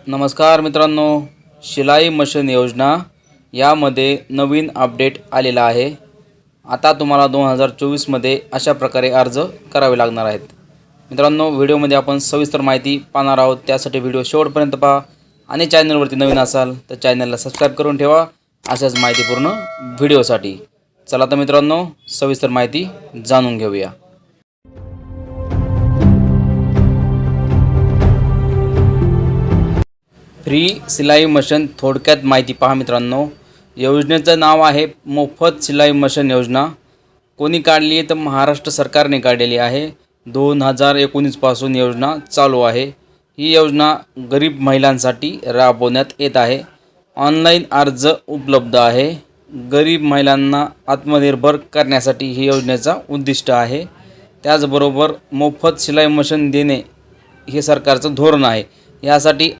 नमस्कार मित्रांनो, शिलाई मशीन योजना यामध्ये नवीन अपडेट आलेला आहे। आता तुम्हाला 2024मध्ये अशा प्रकारे अर्ज करावे लागणार आहेत। मित्रांनो, व्हिडिओमध्ये आपण सविस्तर माहिती पाहणार आहोत। त्यासाठी व्हिडिओ शेवटपर्यंत पहा आणि चॅनलवरती नवीन असाल तर चॅनलला सबस्क्राइब करून ठेवा अशाच माहितीपूर्ण व्हिडिओसाठी। चला तर मित्रांनो, सविस्तर माहिती जाणून घेऊया। फ्री सिलाई मशीन थोडक्यात माहिती पहा मित्रांनो। योजनेचं नाव आहे मोफत सिलाई मशीन योजना। कोणी काढली आहे तर महाराष्ट्र सरकारने काढलेली आहे। 2019 पासून योजना चालू आहे। ही योजना गरीब महिलांसाठी राबवण्यात येत आहे। ऑनलाईन अर्ज उपलब्ध आहे। गरीब महिलांना आत्मनिर्भर करण्यासाठी ही योजनेचा उद्दिष्ट आहे। त्याचबरोबर मोफत सिलाई मशीन देणे हे सरकारचं धोरण आहे। यासाठी